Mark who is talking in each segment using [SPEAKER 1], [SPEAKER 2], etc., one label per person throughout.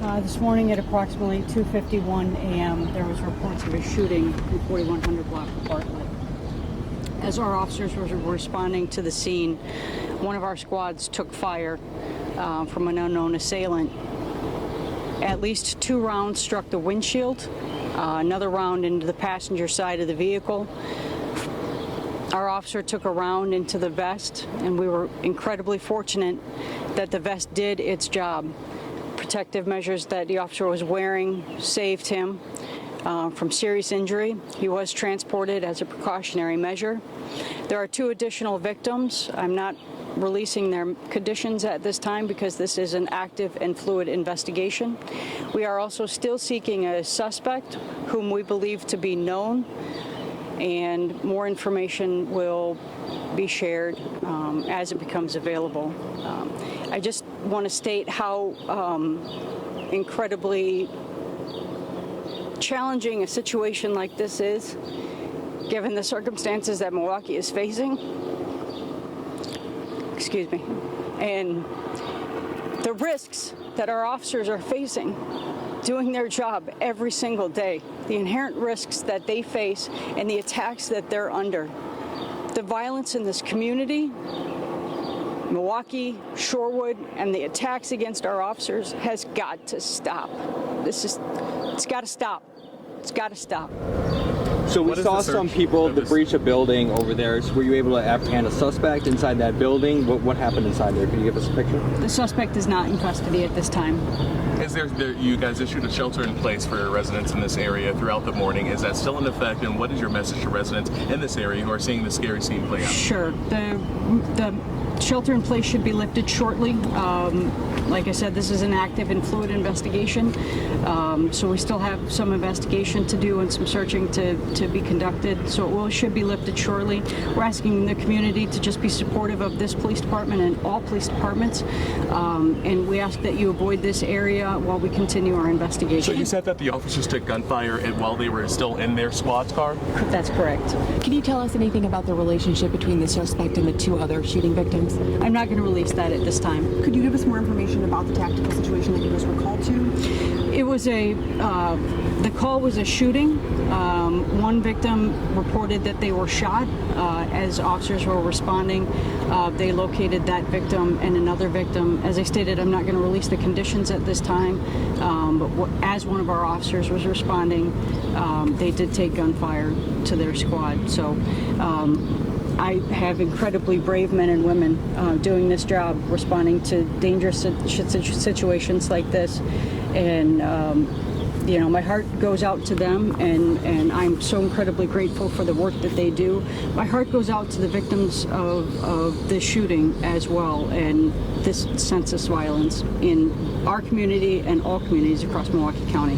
[SPEAKER 1] This morning at approximately 2:51 a.m., there was reports of a shooting in 4100 block of Bartlett. As our officers were responding to the scene, one of our squads took fire from an unknown assailant. At least 2 rounds struck the windshield, another round into the passenger side of the vehicle. Our officer took a round into the vest, and we were incredibly fortunate that the vest did its job. Protective measures that the officer was wearing saved him from serious injury. He was transported as a precautionary measure. There are 2 additional victims. I'm not releasing their conditions at this time because this is an active and fluid investigation. We are also still seeking a suspect whom we believe to be known, and more information will be shared as it becomes available. I just want to state how incredibly challenging a situation like this is, given the circumstances that Milwaukee is facing. Excuse me. And the risks that our officers are facing doing their job every single day, the inherent risks that they face and the attacks that they're under. The violence in this community, Milwaukee, Shorewood, and the attacks against our officers has got to stop. It's got to stop. It's got to stop.
[SPEAKER 2] So we saw some people breach a building over there. So were you able to apprehend a suspect inside that building? What happened inside there? Can you give us a picture?
[SPEAKER 1] The suspect is not in custody at this time.
[SPEAKER 3] Is you guys issued a shelter in place for residents in this area throughout the morning. Is that still in effect? And what is your message to residents in this area who are seeing the scary scene play out?
[SPEAKER 1] Sure. The shelter in place should be lifted shortly. Like I said, this is an active and fluid investigation, so we still have some investigation to do and some searching to be conducted, so it should be lifted shortly. We're asking the community to just be supportive of this police department and all police departments, and we ask that you avoid this area while we continue our investigation.
[SPEAKER 3] So you said that the officers took gunfire while they were still in their squad's car?
[SPEAKER 1] That's correct.
[SPEAKER 4] Can you tell us anything about the relationship between the suspect and the 2 other shooting victims?
[SPEAKER 1] I'm not going to release that at this time.
[SPEAKER 5] Could you give us more information about the tactical situation that you guys were called to?
[SPEAKER 1] It was the call was a shooting. One victim reported that they were shot. As officers were responding, they located that victim and another victim. As I stated, I'm not going to release the conditions at this time, but as one of our officers was responding, they did take gunfire to their squad. So I have incredibly brave men and women doing this job, responding to dangerous situations like this, and my heart goes out to them, and I'm so incredibly grateful for the work that they do. My heart goes out to the victims of this shooting as well, and this senseless violence in our community and all communities across Milwaukee County.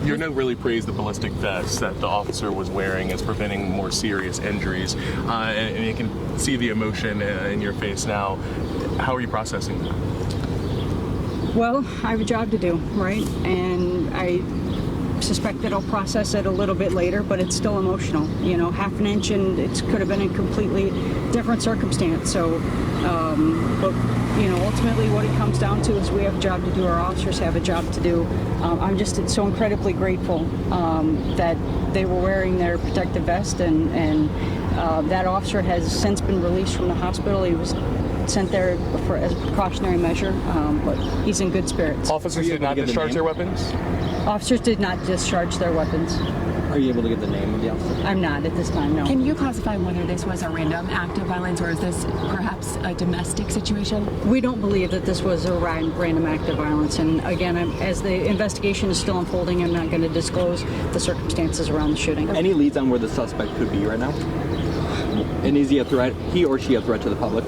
[SPEAKER 3] Your note really praised the ballistic vest that the officer was wearing as preventing more serious injuries, and you can see the emotion in your face now. How are you processing that?
[SPEAKER 1] Well, I have a job to do, right? And I suspect that I'll process it a little bit later, but it's still emotional. Half an inch, and it could have been a completely different circumstance. So, but ultimately what it comes down to is we have a job to do. Our officers have a job to do. I'm just so incredibly grateful that they were wearing their protective vest, and that officer has since been released from the hospital. He was sent there as a precautionary measure, but he's in good spirits.
[SPEAKER 3] Officers did not discharge their weapons?
[SPEAKER 1] Officers did not discharge their weapons.
[SPEAKER 2] Are you able to get the name of the officer?
[SPEAKER 1] I'm not at this time, no.
[SPEAKER 4] Can you classify whether this was a random act of violence or is this perhaps a domestic situation?
[SPEAKER 1] We don't believe that this was a random act of violence. And again, as the investigation is still unfolding, I'm not going to disclose the circumstances around the shooting.
[SPEAKER 2] Any leads on where the suspect could be right now? And is he a threat? He or she a threat to the public?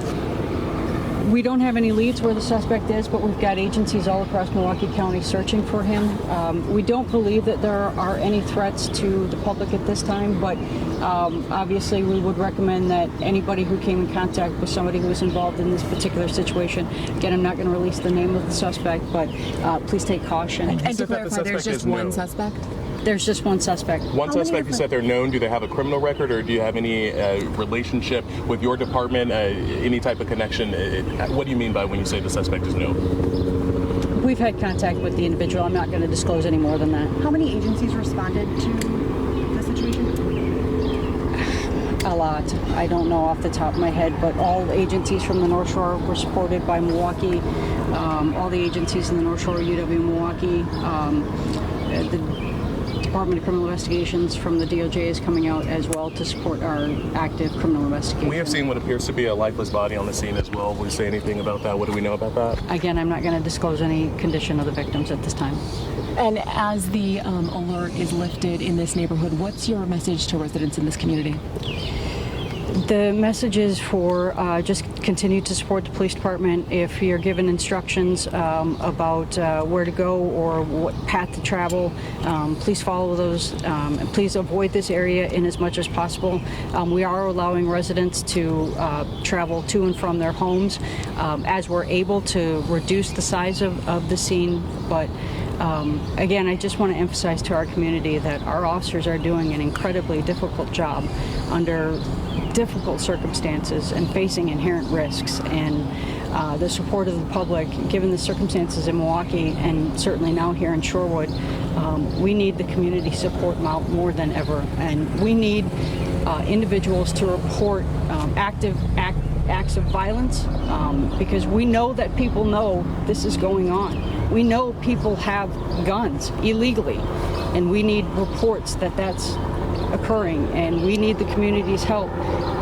[SPEAKER 1] We don't have any leads where the suspect is, but we've got agencies all across Milwaukee County searching for him. We don't believe that there are any threats to the public at this time, but obviously we would recommend that anybody who came in contact with somebody who was involved in this particular situation, again, I'm not going to release the name of the suspect, but please take caution.
[SPEAKER 4] And to clarify, there's just one suspect?
[SPEAKER 1] There's just one suspect.
[SPEAKER 3] One suspect, you said they're known. Do they have a criminal record, or do you have any relationship with your department, any type of connection? What do you mean by when you say the suspect is known?
[SPEAKER 1] We've had contact with the individual. I'm not going to disclose any more than that.
[SPEAKER 5] How many agencies responded to the situation?
[SPEAKER 1] A lot. I don't know off the top of my head, but all agencies from the North Shore were supported by Milwaukee. All the agencies in the North Shore, UW Milwaukee, the Department of Criminal Investigations from the DOJ is coming out as well to support our active criminal investigation.
[SPEAKER 3] We have seen what appears to be a lifeless body on the scene as well. Will you say anything about that? What do we know about that?
[SPEAKER 1] Again, I'm not going to disclose any condition of the victims at this time.
[SPEAKER 4] And as the alert is lifted in this neighborhood, what's your message to residents in this community?
[SPEAKER 1] The message is for just continue to support the police department. If you're given instructions about where to go or what path to travel, please follow those. And please avoid this area in as much as possible. We are allowing residents to travel to and from their homes as we're able to reduce the size of the scene. But again, I just want to emphasize to our community that our officers are doing an incredibly difficult job under difficult circumstances and facing inherent risks, and the support of the public, given the circumstances in Milwaukee and certainly now here in Shorewood, we need the community support more than ever, and we need individuals to report acts of violence because we know that people know this is going on. We know people have guns illegally, and we need reports that that's occurring, and we need the community's help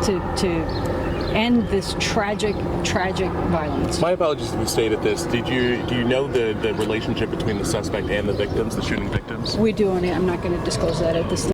[SPEAKER 1] to end this tragic violence.
[SPEAKER 3] My apologies if we stated this. Do you know the relationship between the suspect and the victims, the shooting victims?
[SPEAKER 1] We do, and I'm not going to disclose that at this time.